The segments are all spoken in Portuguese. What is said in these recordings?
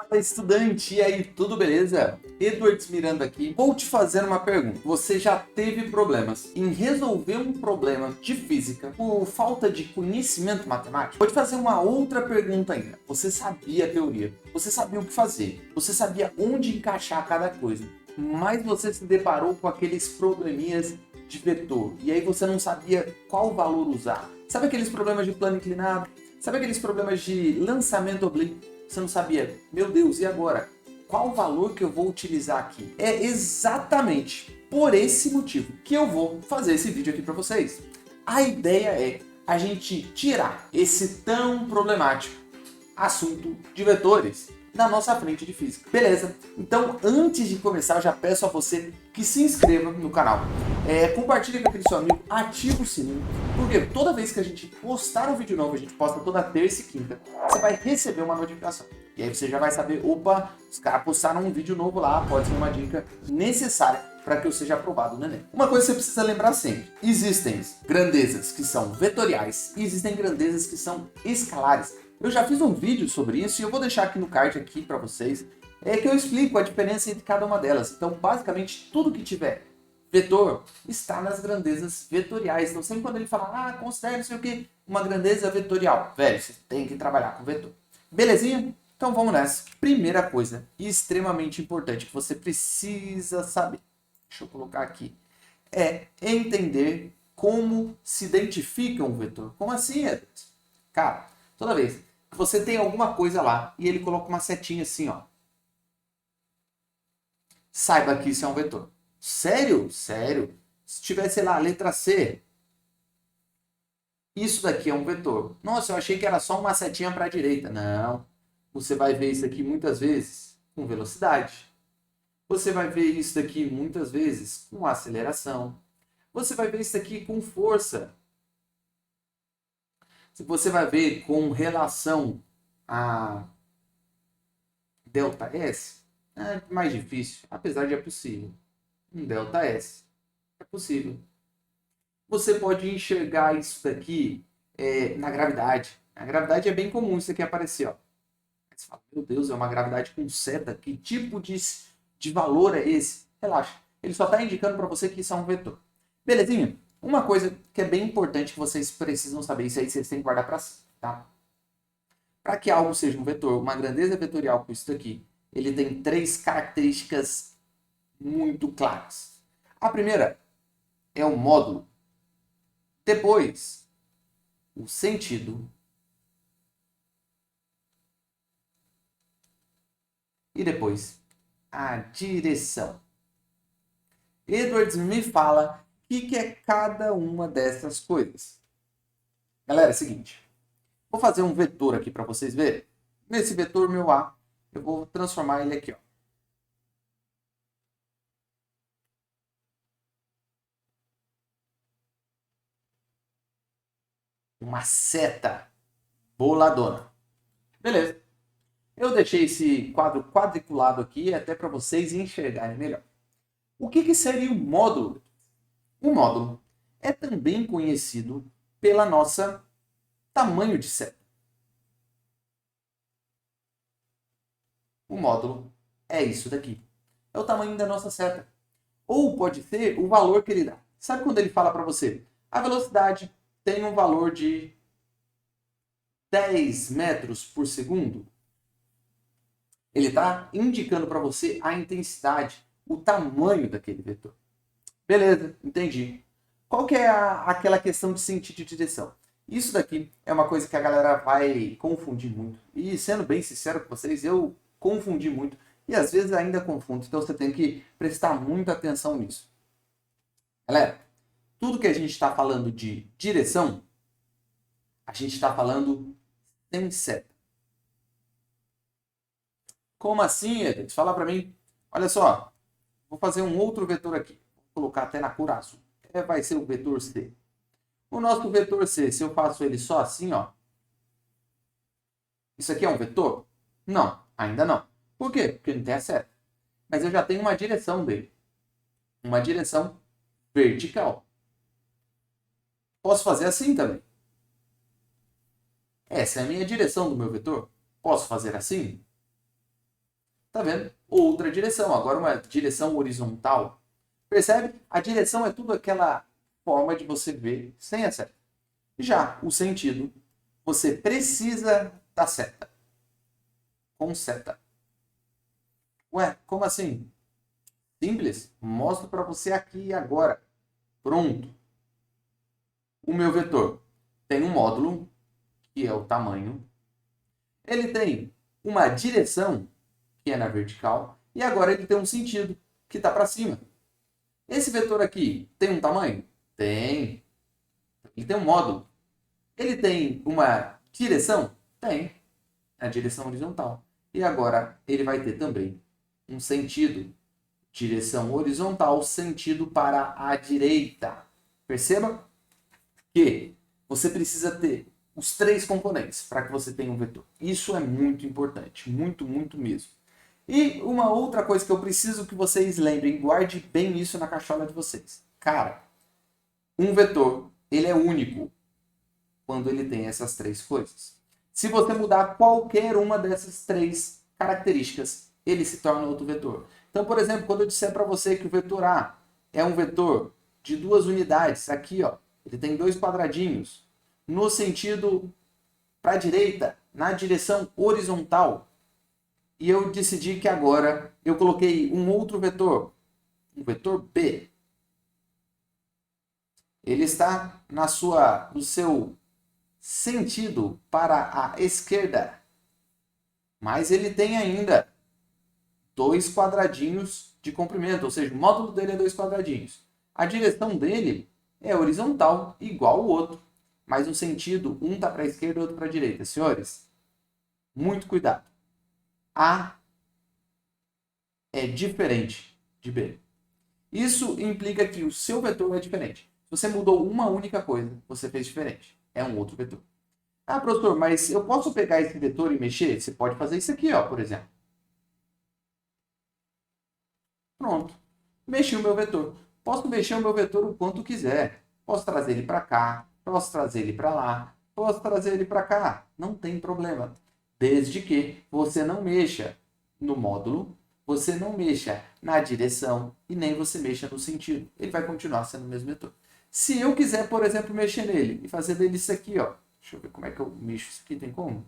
Fala, estudante, e aí, tudo beleza? Edwards Miranda aqui. Vou te fazer uma pergunta. Você já teve problemas em resolver um problema de física por falta de conhecimento matemático? Vou te fazer uma outra pergunta ainda. Você sabia a teoria? Você sabia o que fazer? Você sabia onde encaixar cada coisa? Mas você se deparou com aqueles probleminhas de vetor. E aí você não sabia qual valor usar. Sabe aqueles problemas de plano inclinado? Sabe aqueles problemas de lançamento oblíquo? Você não sabia, meu Deus, e agora? Qual valor que eu vou utilizar aqui? É exatamente por esse motivo que eu vou fazer esse vídeo aqui para vocês. A ideia é a gente tirar esse tão problemático assunto de vetores na nossa frente de física. Beleza? Então, antes de começar, eu já peço a você que se inscreva no canal. Compartilhe com aquele seu amigo, ativa o sininho, porque toda vez que a gente postar um vídeo novo, a gente posta toda terça e quinta, você vai receber uma notificação. E aí você já vai saber, opa, os caras postaram um vídeo novo lá, pode ser uma dica necessária para que eu seja aprovado no Enem. Uma coisa que você precisa lembrar sempre, existem grandezas que são vetoriais e existem grandezas que são escalares. Eu já fiz um vídeo sobre isso e eu vou deixar aqui no card aqui para vocês, que eu explico a diferença entre cada uma delas. Então, basicamente, tudo que tiver vetor está nas grandezas vetoriais. Então, sempre quando ele fala, considere isso aqui uma grandeza vetorial, velho, você tem que trabalhar com vetor. Belezinha? Então, vamos nessa. Primeira coisa, extremamente importante, que você precisa saber, deixa eu colocar aqui, é entender como se identifica um vetor. Como assim, Edwards? Cara, toda vez que você tem alguma coisa lá e ele coloca uma setinha assim, ó, saiba que isso é um vetor. Sério? Sério. Se tivesse, sei lá, a letra C, isso daqui é um vetor. Nossa, eu achei que era só uma setinha para a direita. Não. Você vai ver isso aqui muitas vezes com velocidade. Você vai ver isso daqui muitas vezes com aceleração. Você vai ver isso aqui com força. Você vai ver com relação a ΔS. É mais difícil, apesar de é possível. Um ΔS é possível. Você pode enxergar isso daqui na gravidade. A gravidade é bem comum isso aqui aparecer. Ó. Você fala, meu Deus, é uma gravidade com seta. Que tipo de valor é esse? Relaxa. Ele só está indicando para você que isso é um vetor. Belezinha? Uma coisa que é bem importante que vocês precisam saber, isso aí vocês têm que guardar para si. Tá? Para que algo seja um vetor, uma grandeza vetorial com isso daqui, ele tem três características muito claras. A primeira é o módulo. Depois, o sentido. E depois, a direção. Edwards me fala o que é cada uma dessas coisas. Galera, é o seguinte. Vou fazer um vetor aqui para vocês verem. Nesse vetor meu A, eu vou transformar ele aqui. Ó. Uma seta boladona. Beleza. Eu deixei esse quadro quadriculado aqui até para vocês enxergarem melhor. O que seria o módulo? O módulo é também conhecido pela nossa tamanho de seta. O módulo é isso daqui. É o tamanho da nossa seta. Ou pode ser o valor que ele dá. Sabe quando ele fala para você? A velocidade tem um valor de 10 metros por segundo. Ele está indicando para você a intensidade, o tamanho daquele vetor. Beleza, entendi. Qual que é aquela questão de sentido de direção? Isso daqui é uma coisa que a galera vai confundir muito. E sendo bem sincero com vocês, eu confundi muito. E às vezes ainda confundo. Então você tem que prestar muita atenção nisso. Galera, tudo que a gente está falando de direção, a gente está falando sem seta. Como assim, Edith? Fala para mim. Olha só, vou fazer um outro vetor aqui. Vou colocar até na cor azul. Vai ser o vetor C. O nosso vetor C, se eu faço ele só assim, ó. Isso aqui é um vetor? Não, ainda não. Por quê? Porque não tem a seta. Mas eu já tenho uma direção dele. Uma direção vertical. Posso fazer assim também. Essa é a minha direção do meu vetor. Posso fazer assim? Tá vendo? Outra direção, agora uma direção horizontal. Percebe? A direção é tudo aquela forma de você ver sem a seta. Já o sentido, você precisa da seta. Com seta. Ué, como assim? Simples. Mostro para você aqui e agora. Pronto. O meu vetor tem um módulo, que é o tamanho. Ele tem uma direção, que é na vertical. E agora ele tem um sentido, que está para cima. Esse vetor aqui tem um tamanho? Tem. Ele tem um módulo. Ele tem uma direção? Tem. A direção horizontal. E agora ele vai ter também um sentido. Direção horizontal, sentido para a direita. Perceba que você precisa ter os 3 componentes para que você tenha um vetor. Isso é muito importante. Muito, muito mesmo. E uma outra coisa que eu preciso que vocês lembrem, guarde bem isso na cachola de vocês. Cara, um vetor, ele é único quando ele tem essas 3 coisas. Se você mudar qualquer uma dessas 3 características, ele se torna outro vetor. Então, por exemplo, quando eu disser para você que o vetor A é um vetor de 2 unidades, aqui, ó, ele tem 2 quadradinhos, no sentido para a direita, na direção horizontal, e eu decidi que agora eu coloquei um outro vetor, um vetor B. Ele está no seu sentido para a esquerda, mas ele tem ainda 2 quadradinhos de comprimento, ou seja, o módulo dele é 2 quadradinhos. A direção dele é horizontal, igual o outro, mas no sentido, um está para a esquerda e outro para a direita. Senhores, muito cuidado. A é diferente de B. Isso implica que o seu vetor é diferente. Se você mudou uma única coisa, você fez diferente. É um outro vetor. Ah, professor, mas eu posso pegar esse vetor e mexer? Você pode fazer isso aqui, ó, por exemplo. Pronto. Mexi o meu vetor. Posso mexer o meu vetor o quanto quiser. Posso trazer ele para cá, posso trazer ele para lá, posso trazer ele para cá. Não tem problema. Desde que você não mexa no módulo, você não mexa na direção e nem você mexa no sentido. Ele vai continuar sendo o mesmo vetor. Se eu quiser, por exemplo, mexer nele e fazer dele isso aqui, ó. Deixa eu ver como é que eu mexo isso aqui. Tem como?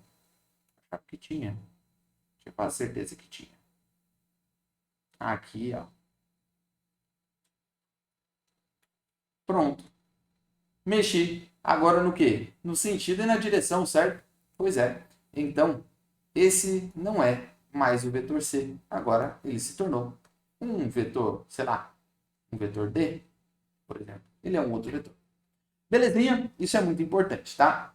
Achava que tinha. Tinha quase certeza que tinha. Aqui, ó. Pronto. Mexi. Agora no quê? No sentido e na direção, certo? Pois é. Então, esse não é mais o vetor C. Agora, ele se tornou um vetor, sei lá, um vetor D, por exemplo. Ele é um outro vetor. Belezinha? Isso é muito importante, tá?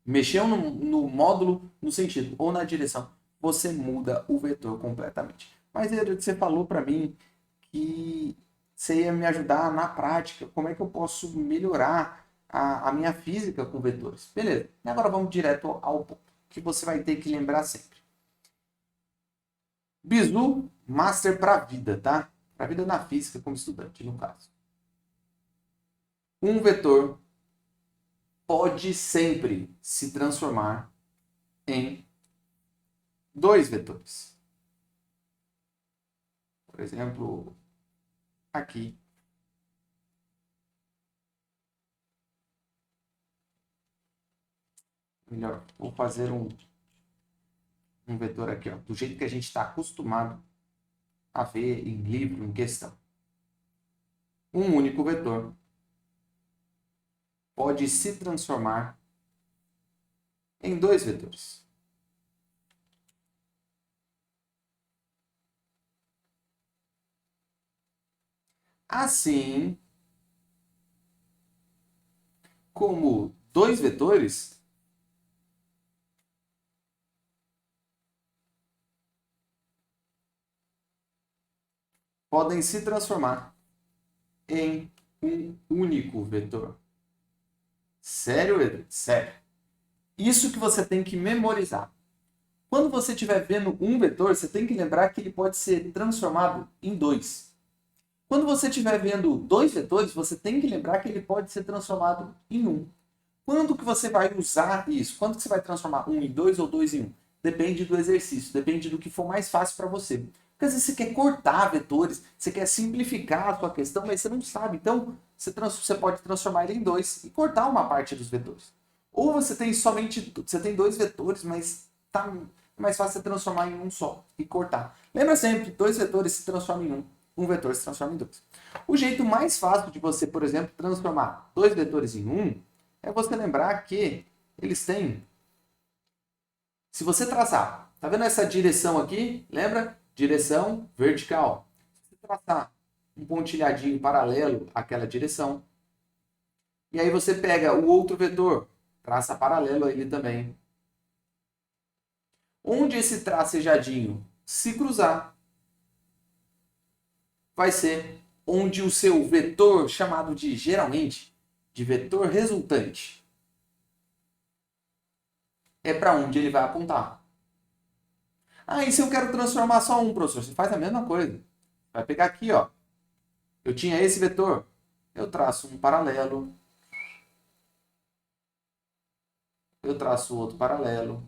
Mexeu no módulo, no sentido ou na direção, você muda o vetor completamente. Mas você falou para mim que você ia me ajudar na prática. Como é que eu posso melhorar a minha física com vetores? Beleza. E agora vamos direto ao ponto, que você vai ter que lembrar sempre. Bizu Master para a vida, tá? Para a vida na física como estudante, no caso. Um vetor pode sempre se transformar em 2 vetores. Por exemplo, aqui. Melhor, vou fazer um vetor aqui, ó, do jeito que a gente está acostumado a ver em livro, em questão. Um único vetor pode se transformar em 2 vetores. Assim como 2 vetores podem se transformar em um único vetor. Sério, Edu? Sério. Isso que você tem que memorizar. Quando você estiver vendo um vetor, você tem que lembrar que ele pode ser transformado em 2. Quando você estiver vendo 2 vetores, você tem que lembrar que ele pode ser transformado em 1. Quando que você vai usar isso? Quando que você vai transformar 1 em 2 ou 2 em 1? Depende do exercício, depende do que for mais fácil para você. Porque às vezes você quer cortar vetores, você quer simplificar a sua questão, mas você não sabe. Então, você pode transformar ele em dois e cortar uma parte dos vetores. Ou você tem você tem dois vetores, mas tá mais fácil você transformar em um só e cortar. Lembra sempre, dois vetores se transformam em um vetor se transforma em dois. O jeito mais fácil de você, por exemplo, transformar dois vetores em um, é você lembrar que eles têm... Se você traçar, tá vendo essa direção aqui? Lembra? Direção vertical. Se você traçar um pontilhadinho paralelo àquela direção, e aí você pega o outro vetor, traça paralelo a ele também. Onde esse tracejadinho se cruzar, vai ser onde o seu vetor, chamado de, geralmente, de vetor resultante, é para onde ele vai apontar. Ah, e se eu quero transformar só um, professor? Você faz a mesma coisa. Vai pegar aqui, ó. Eu tinha esse vetor. Eu traço um paralelo. Eu traço outro paralelo.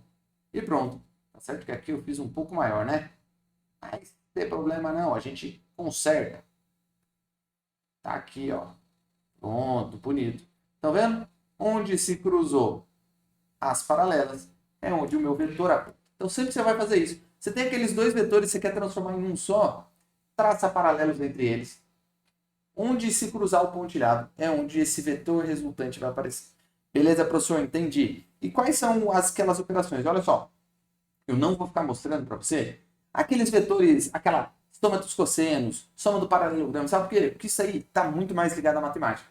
E pronto. Tá certo que aqui eu fiz um pouco maior, né? Mas não tem problema não. A gente conserta. Tá aqui, ó. Pronto, bonito. Tá vendo? Onde se cruzou as paralelas é onde o meu vetor aponta. Então sempre você vai fazer isso. Você tem aqueles dois vetores, você quer transformar em um só, traça paralelos entre eles. Onde se cruzar o pontilhado é onde esse vetor resultante vai aparecer. Beleza, professor? Entendi. E quais são aquelas operações? Olha só, eu não vou ficar mostrando para você aqueles vetores, aquela soma dos cossenos, soma do paralelogramo, sabe por quê? Porque isso aí está muito mais ligado à matemática.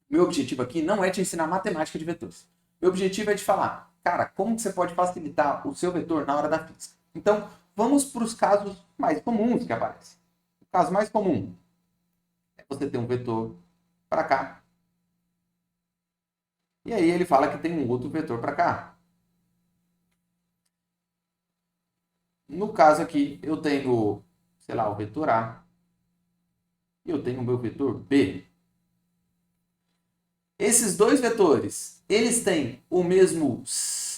Meu objetivo aqui não é te ensinar matemática de vetores. Meu objetivo é te falar, cara, como que você pode facilitar o seu vetor na hora da física. Então, vamos para os casos mais comuns que aparecem. O caso mais comum é você ter um vetor para cá. E aí ele fala que tem um outro vetor para cá. No caso aqui, eu tenho, sei lá, o vetor A. E eu tenho o meu vetor B. Esses dois vetores, eles têm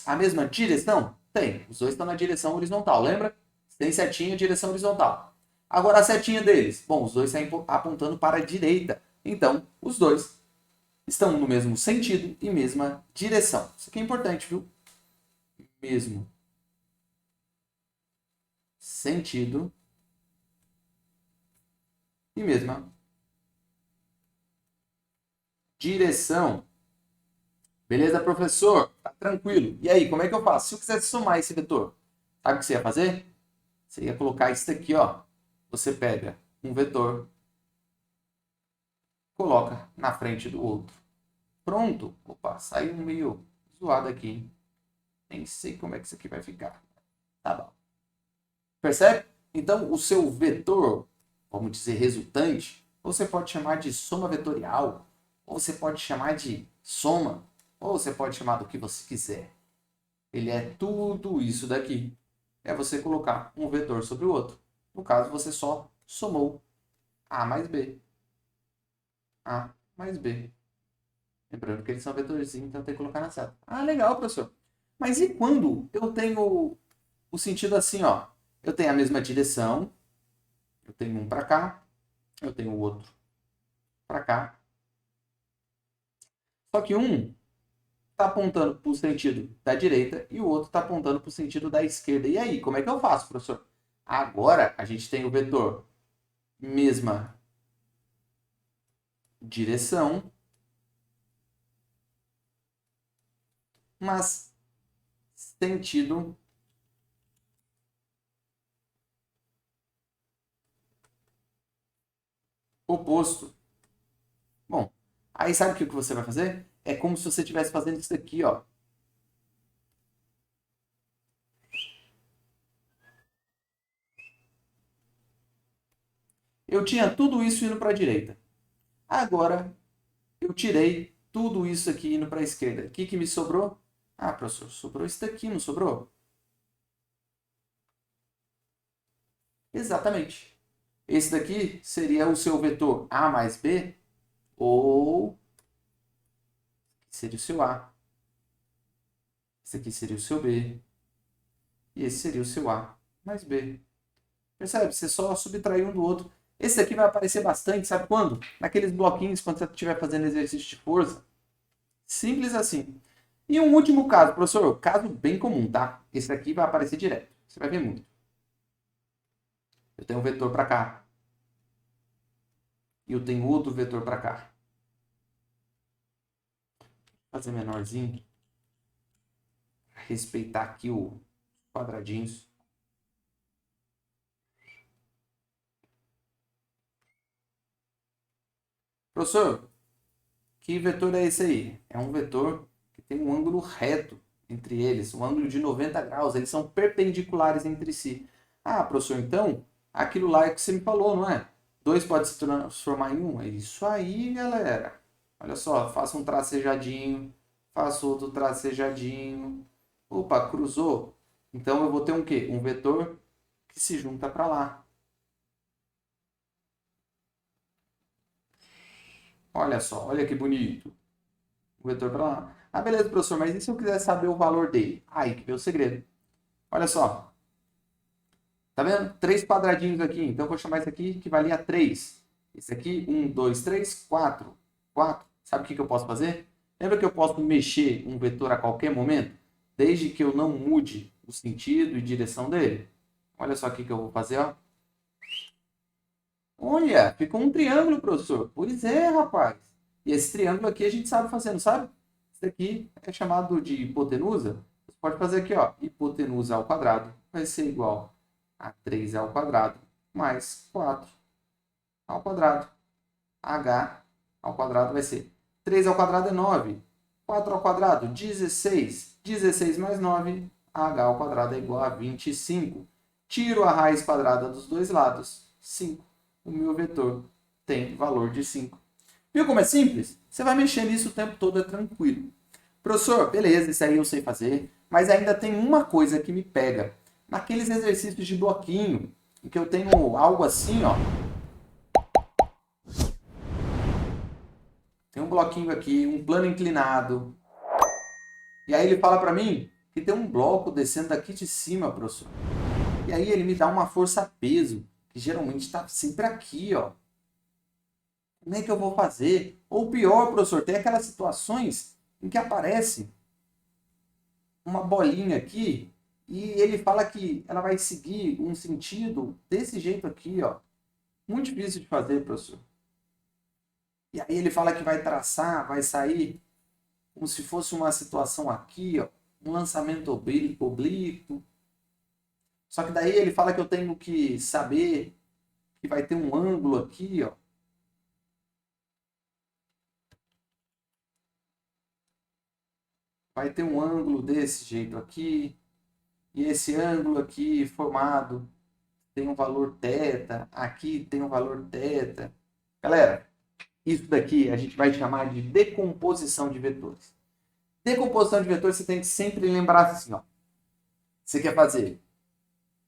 a mesma direção? Tem. Os dois estão na direção horizontal, lembra? Tem setinha direção horizontal. Agora a setinha deles. Bom, os dois estão apontando para a direita. Então, os dois estão no mesmo sentido e mesma direção. Isso aqui é importante, viu? Mesmo sentido e mesma direção. Beleza, professor? Tá tranquilo. E aí, como é que eu faço? Se eu quisesse somar esse vetor, sabe o que você ia fazer? Você ia colocar isso aqui, ó. Você pega um vetor, coloca na frente do outro. Pronto. Opa, saiu meio zoado aqui. Nem sei como é que isso aqui vai ficar. Tá bom. Percebe? Então, o seu vetor, vamos dizer, resultante, você pode chamar de soma vetorial, ou você pode chamar de soma, ou você pode chamar do que você quiser. Ele é tudo isso daqui. É você colocar um vetor sobre o outro. No caso, você só somou A mais B. A mais B. Lembrando que eles são vetorzinhos, então tem que colocar na seta. Ah, legal, professor. Mas e quando eu tenho o sentido assim, ó? Eu tenho a mesma direção, eu tenho um para cá, eu tenho o outro para cá. Só que um está apontando para o sentido da direita e o outro está apontando para o sentido da esquerda. E aí, como é que eu faço, professor? Agora a gente tem o vetor mesma direção, mas sentido oposto. Bom, aí sabe o que você vai fazer? É como se você estivesse fazendo isso aqui, ó. Eu tinha tudo isso indo para a direita. Agora, eu tirei tudo isso aqui indo para a esquerda. O que, que me sobrou? Ah, professor, sobrou isso daqui, não sobrou? Exatamente. Esse daqui seria o seu vetor A mais B, ou seria o seu A. Esse aqui seria o seu B. E esse seria o seu A mais B. Percebe? Você só subtraiu um do outro. Esse aqui vai aparecer bastante, sabe quando? Naqueles bloquinhos, quando você estiver fazendo exercício de força. Simples assim. E um último caso, professor, caso bem comum, tá? Esse aqui vai aparecer direto. Você vai ver muito. Eu tenho um vetor para cá. E eu tenho outro vetor para cá. Vou fazer menorzinho. Respeitar aqui os quadradinhos. Professor, que vetor é esse aí? É um vetor que tem um ângulo reto entre eles, um ângulo de 90 graus. Eles são perpendiculares entre si. Ah, professor, então, aquilo lá é que você me falou, não é? 2 pode se transformar em 1. É isso aí, galera. Olha só, faço um tracejadinho, faço outro tracejadinho. Opa, cruzou. Então eu vou ter um quê? Um vetor que se junta para lá. Olha só, olha que bonito. O vetor para lá. Ah, beleza, professor, mas e se eu quiser saber o valor dele? Aí que vem o segredo. Olha só. Tá vendo? 3 quadradinhos aqui. Então eu vou chamar isso aqui que valia 3. Esse aqui, 1, 2, 3, 4. 4. Sabe o que eu posso fazer? Lembra que eu posso mexer um vetor a qualquer momento? Desde que eu não mude o sentido e direção dele. Olha só o que eu vou fazer, ó. Olha, ficou um triângulo, professor. Pois é, rapaz. E esse triângulo aqui a gente sabe fazer, não sabe? Isso aqui é chamado de hipotenusa. Você pode fazer aqui, ó. Hipotenusa ao quadrado vai ser igual a 3 ao quadrado mais 4 ao quadrado. H ao quadrado vai ser 3 ao quadrado é 9. 4 ao quadrado, 16. 16 mais 9, H ao quadrado é igual a 25. Tiro a raiz quadrada dos dois lados, 5. O meu vetor tem valor de 5. Viu como é simples? Você vai mexer nisso o tempo todo, é tranquilo. Professor, beleza, isso aí eu sei fazer, mas ainda tem uma coisa que me pega. Naqueles exercícios de bloquinho, em que eu tenho algo assim, ó. Tem um bloquinho aqui, um plano inclinado. E aí ele fala para mim que tem um bloco descendo daqui de cima, professor. E aí ele me dá uma força-peso, que geralmente está sempre aqui, ó. Como é que eu vou fazer? Ou pior, professor, tem aquelas situações em que aparece uma bolinha aqui e ele fala que ela vai seguir um sentido desse jeito aqui, ó. Muito difícil de fazer, professor. E aí ele fala que vai traçar, vai sair como se fosse uma situação aqui, ó, um lançamento oblíquo. Só que daí ele fala que eu tenho que saber que vai ter um ângulo aqui, ó. Vai ter um ângulo desse jeito aqui. E esse ângulo aqui formado tem um valor θ. Aqui tem um valor θ. Galera, isso daqui a gente vai chamar de decomposição de vetores. Decomposição de vetores você tem que sempre lembrar assim, ó. Você quer fazer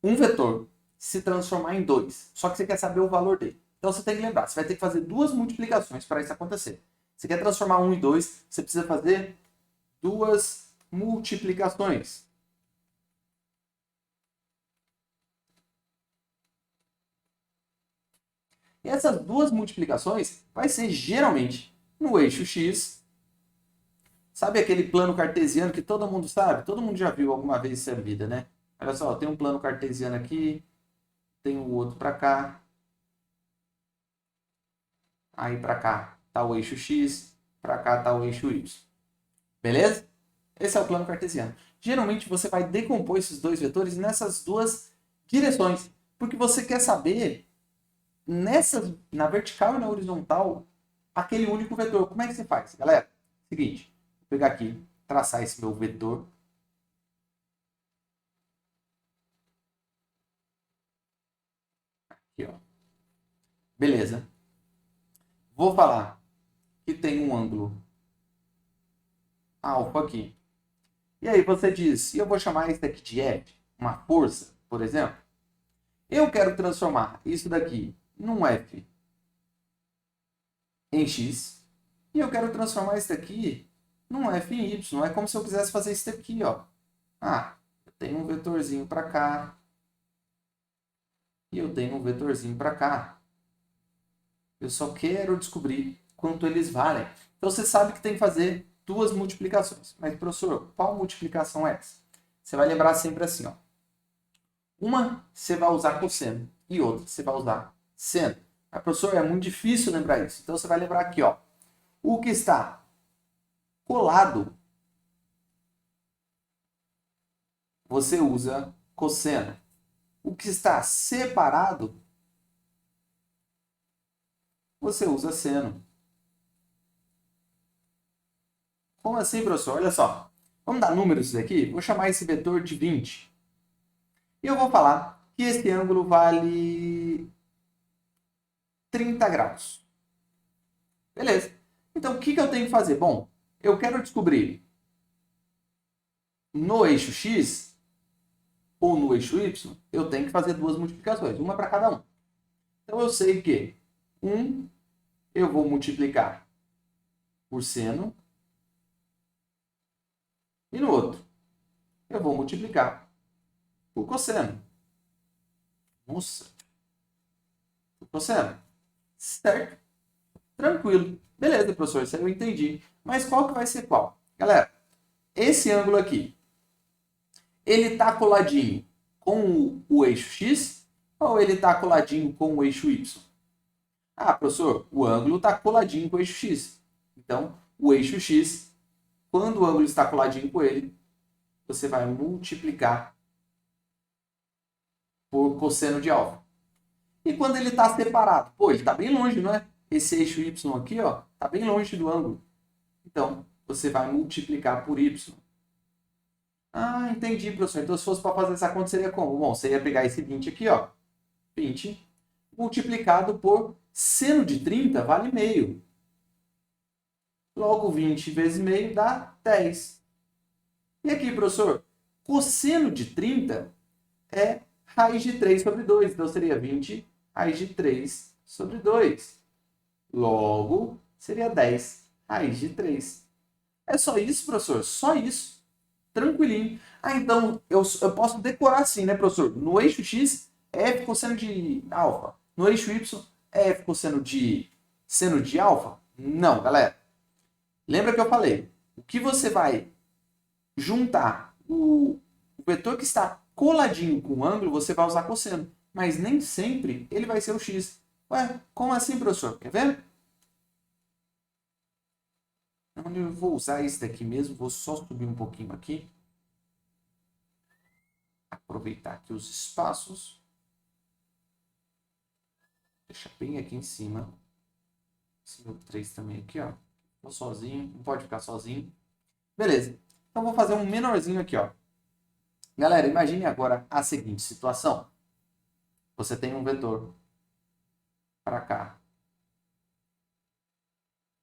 um vetor se transformar em 2, só que você quer saber o valor dele. Então você tem que lembrar, você vai ter que fazer 2 multiplicações para isso acontecer. Você quer transformar 1 em 2, você precisa fazer 2 multiplicações. E essas 2 multiplicações vai ser geralmente no eixo x. Sabe aquele plano cartesiano que todo mundo sabe? Todo mundo já viu alguma vez isso na vida, né? Olha só, tem um plano cartesiano aqui, tem o outro para cá. Aí para cá está o eixo x, para cá está o eixo y. Beleza? Esse é o plano cartesiano. Geralmente você vai decompor esses dois vetores nessas duas direções, porque você quer saber na vertical e na horizontal aquele único vetor. Como é que você faz, galera? Seguinte, vou pegar aqui, traçar esse meu vetor. Aqui, ó. Beleza. Vou falar que tem um ângulo alfa aqui. E aí você diz, e eu vou chamar isso daqui de F, uma força, por exemplo. Eu quero transformar isso daqui num F em X. E eu quero transformar isso daqui num F em Y. É como se eu quisesse fazer isso daqui, ó. Ah, Eu tenho um vetorzinho para cá. E eu tenho um vetorzinho para cá. Eu só quero descobrir quanto eles valem. Então você sabe que tem que fazer duas multiplicações. Mas, professor, qual multiplicação é essa? Você vai lembrar sempre assim, ó. Uma você vai usar cosseno e outra você vai usar seno. Mas, professor, é muito difícil lembrar isso. Então você vai lembrar aqui, ó. O que está colado, você usa cosseno. O que está separado, você usa seno. Como assim, professor? Olha só. Vamos dar números aqui? Vou chamar esse vetor de 20. E eu vou falar que esse ângulo vale 30 graus. Beleza. Então, o que eu tenho que fazer? Bom, eu quero descobrir no eixo X ou no eixo Y, eu tenho que fazer duas multiplicações, uma para cada um. Então, eu sei que eu vou multiplicar por seno e no outro eu vou multiplicar por cosseno. Nossa. Por cosseno. Certo? Tranquilo. Beleza, professor, isso aí eu entendi. Mas qual que vai ser qual? Galera, esse ângulo aqui, ele está coladinho com o eixo X ou ele está coladinho com o eixo Y? Ah, professor, o ângulo está coladinho com o eixo X. Então, o eixo X, quando o ângulo está coladinho com ele, você vai multiplicar por cosseno de alfa. E quando ele está separado? Pô, ele está bem longe, não é? Esse eixo Y aqui, ó, está bem longe do ângulo. Então, você vai multiplicar por Y. Ah, entendi, professor. Então, se fosse para fazer essa conta, seria como? Bom, você ia pegar esse 20 aqui, ó. 20 multiplicado por seno de 30 vale meio. Logo, 20 vezes meio dá 10. E aqui, professor, cosseno de 30 é raiz de 3 sobre 2. Então, seria 20 raiz de 3 sobre 2. Logo, seria 10 raiz de 3. É só isso, professor? Só isso. Tranquilinho. Ah, então eu posso decorar assim, né, professor? No eixo X é F cosseno de alfa. No eixo Y é F cosseno de seno de alfa? Não, galera. Lembra que eu falei? O que você vai juntar o vetor que está coladinho com o ângulo, você vai usar cosseno. Mas nem sempre ele vai ser o X. Ué, como assim, professor? Quer ver? Eu vou usar esse daqui mesmo. Vou só subir um pouquinho aqui. Aproveitar aqui os espaços. Deixa bem aqui em cima. Esse meu 3 também aqui, ó. Tô sozinho. Não pode ficar sozinho. Beleza. Então, vou fazer um menorzinho aqui, ó. Galera, imagine agora a seguinte situação. Você tem um vetor para cá.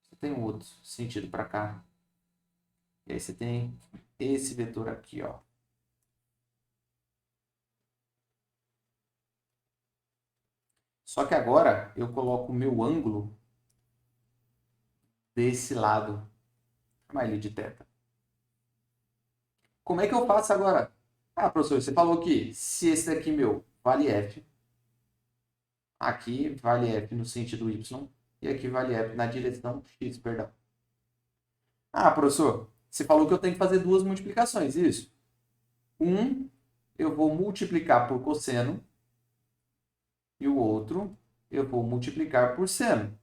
Você tem um outro sentido para cá. E aí você tem esse vetor aqui, ó. Só que agora eu coloco o meu ângulo desse lado. Chamar ele de θ. Como é que eu faço agora? Ah, professor, você falou que se esse daqui meu vale F, aqui vale F no sentido Y e aqui vale F na direção X, perdão. Ah, professor, você falou que eu tenho que fazer duas multiplicações, isso? Eu vou multiplicar por cosseno e o outro eu vou multiplicar por seno.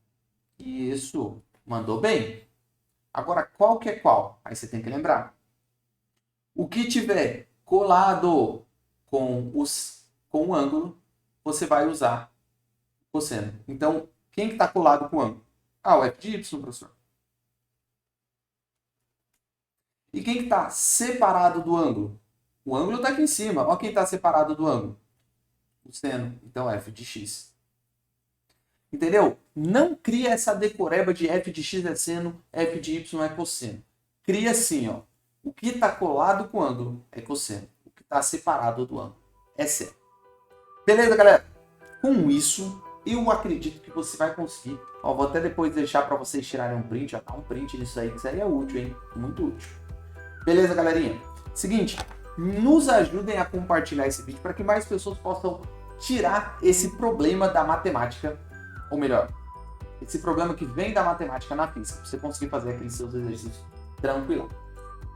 Isso, mandou bem. Agora, qual que é qual? Aí você tem que lembrar. O que tiver colado com o ângulo, você vai usar cosseno. Então, quem que está colado com o ângulo? Ah, o f de y, professor. E quem que está separado do ângulo? O ângulo está aqui em cima. Olha quem está separado do ângulo. O seno. Então, f de x. Entendeu? Não cria essa decoreba de f de x é seno, f de y é cosseno. Cria assim, ó. O que está colado com o ângulo é cosseno. O que está separado do ângulo é seno. Beleza, galera? Com isso, eu acredito que você vai conseguir. Ó, vou até depois deixar para vocês tirarem um print. Ó, tá um print disso aí, que isso aí é útil, hein? Muito útil. Beleza, galerinha? Seguinte, nos ajudem a compartilhar esse vídeo para que mais pessoas possam tirar esse problema da matemática, ou melhor, esse problema que vem da matemática na física, para você conseguir fazer aqueles seus exercícios tranquilo.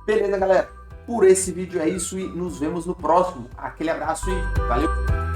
Beleza, galera? Por esse vídeo é isso e nos vemos no próximo. Aquele abraço e valeu!